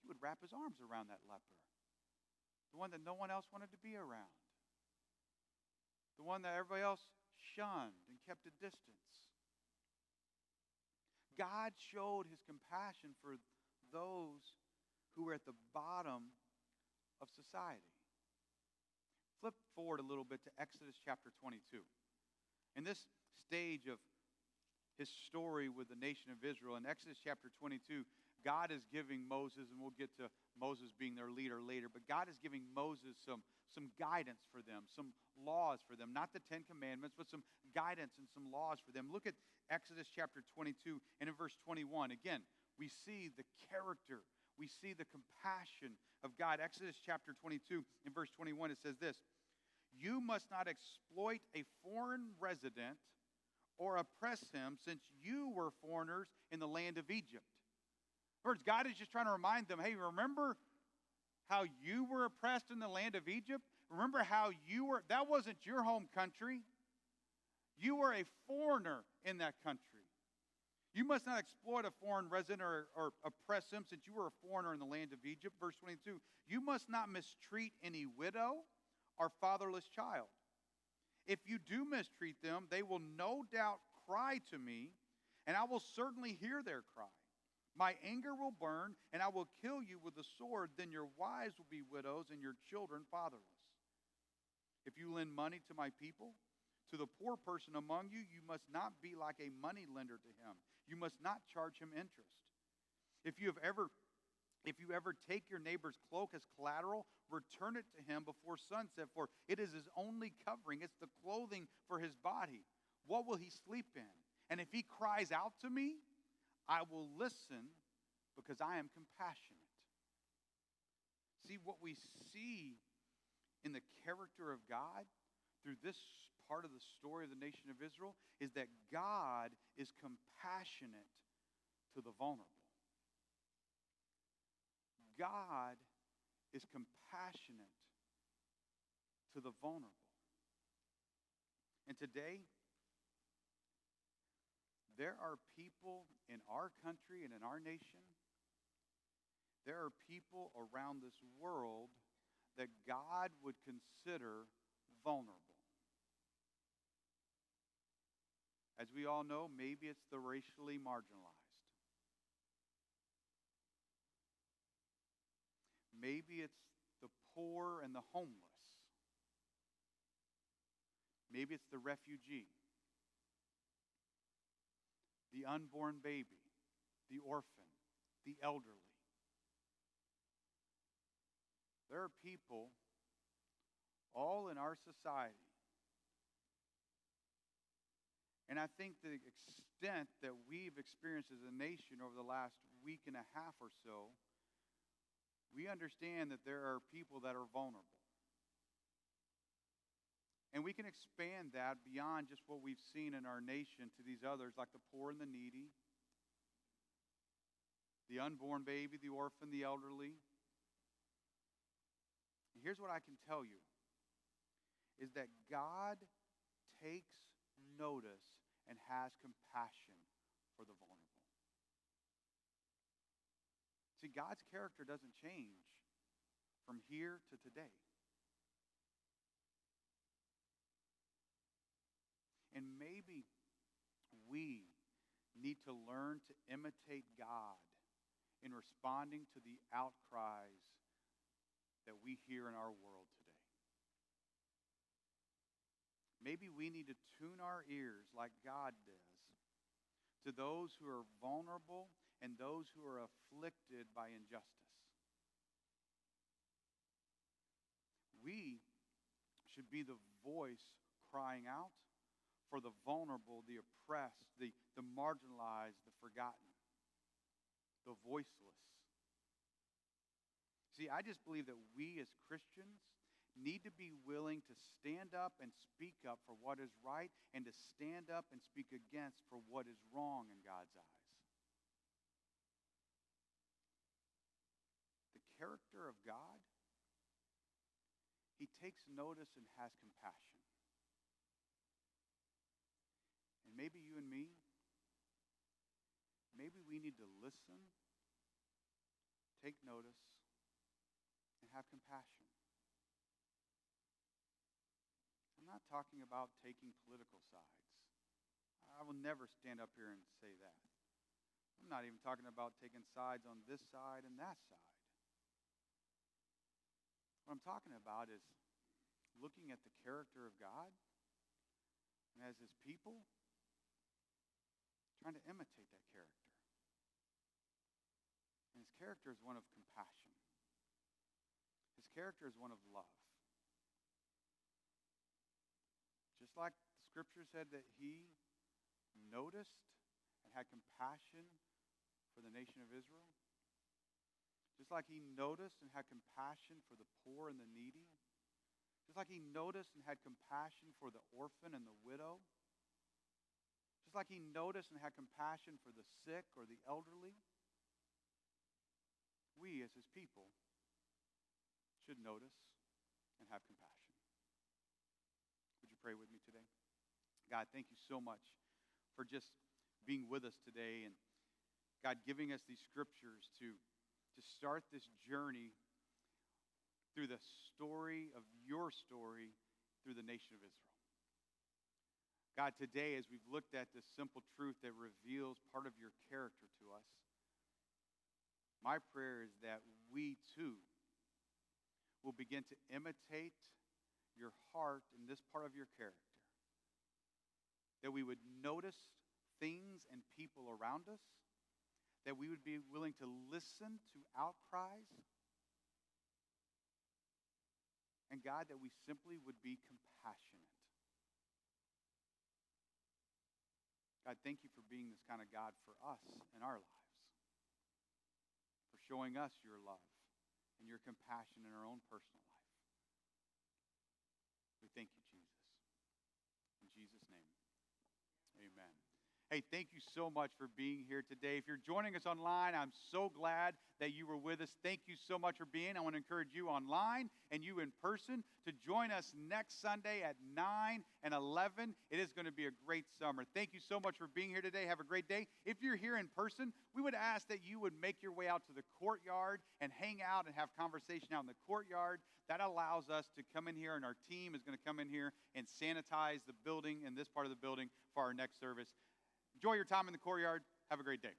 he would wrap his arms around that leper. The one that no one else wanted to be around. The one that everybody else shunned and kept a distance. God showed his compassion for those who were at the bottom of society. Flip forward a little bit to Exodus chapter 22. In this stage of his story with the nation of Israel, in Exodus chapter 22, God is giving Moses, and we'll get to Moses being their leader later, but God is giving Moses some guidance for them, some laws for them. Not the Ten Commandments, but some guidance and some laws for them. Look at Exodus chapter 22 and in verse 21. Again, we see the character, we see the compassion of God. Exodus chapter 22 in verse 21, it says this: you must not exploit a foreign resident or oppress him, since you were foreigners in the land of Egypt. In other words, God is just trying to remind them, hey, remember how you were oppressed in the land of Egypt? Remember how that wasn't your home country. You were a foreigner in that country. You must not exploit a foreign resident or oppress him, since you were a foreigner in the land of Egypt. Verse 22, you must not mistreat any widow or fatherless child. If you do mistreat them, they will no doubt cry to me, and I will certainly hear their cry. My anger will burn, and I will kill you with the sword. Then your wives will be widows, and your children fatherless. If you lend money to my people, to the poor person among you, you must not be like a money lender to him. You must not charge him interest. If you ever take your neighbor's cloak as collateral, return it to him before sunset, for it is his only covering. It's the clothing for his body. What will he sleep in? And if he cries out to me, I will listen, because I am compassionate. See, what we see in the character of God through this part of the story of the nation of Israel is that God is compassionate to the vulnerable. God is compassionate to the vulnerable. And today, there are people in our country and in our nation, there are people around this world that God would consider vulnerable. As we all know, maybe it's the racially marginalized. Maybe it's the poor and the homeless. Maybe it's the refugee, the unborn baby, the orphan, the elderly. There are people all in our society. And I think the extent that we've experienced as a nation over the last week and a half or so, we understand that there are people that are vulnerable. And we can expand that beyond just what we've seen in our nation to these others, like the poor and the needy, the unborn baby, the orphan, the elderly. And here's what I can tell you, is that God takes notice and has compassion for the vulnerable. See, God's character doesn't change from here to today. And maybe we need to learn to imitate God in responding to the outcries that we hear in our world today. Maybe we need to tune our ears like God does to those who are vulnerable and those who are afflicted by injustice. We should be the voice crying out for the vulnerable, the oppressed, the marginalized, the forgotten, the voiceless. See, I just believe that we as Christians need to be willing to stand up and speak up for what is right and to stand up and speak against for what is wrong in God's eyes. The character of God, He takes notice and has compassion. And maybe you and me, maybe we need to listen, take notice, and have compassion. I'm not talking about taking political sides. I will never stand up here and say that. I'm not even talking about taking sides on this side and that side. What I'm talking about is looking at the character of God and as His people, trying to imitate that character. And His character is one of compassion. His character is one of love. Just like the scripture said that He noticed and had compassion for the nation of Israel. Just like He noticed and had compassion for the poor and the needy. Just like He noticed and had compassion for the orphan and the widow. Just like He noticed and had compassion for the sick or the elderly. We as His people should notice and have compassion. Would you pray with me today? God, thank you so much for just being with us today and God giving us these scriptures to start this journey through the story of your story through the nation of Israel. God, today as we've looked at this simple truth that reveals part of your character to us, my prayer is that we too will begin to imitate your heart in this part of your character. That we would notice things and people around us. That we would be willing to listen to outcries. And God, that we simply would be compassionate. God, thank you for being this kind of God for us in our lives. For showing us your love and your compassion in our own personal life. We thank you, Jesus. In Jesus' name, amen. Hey, thank you so much for being here today. If you're joining us online, I'm so glad that you were with us. Thank you so much for being. I want to encourage you online and you in person to join us next Sunday at 9 and 11. It is going to be a great summer. Thank you so much for being here today. Have a great day. If you're here in person, we would ask that you would make your way out to the courtyard and hang out and have conversation out in the courtyard. That allows us to come in here, and our team is going to come in here and sanitize the building and this part of the building for our next service. Enjoy your time in the courtyard. Have a great day.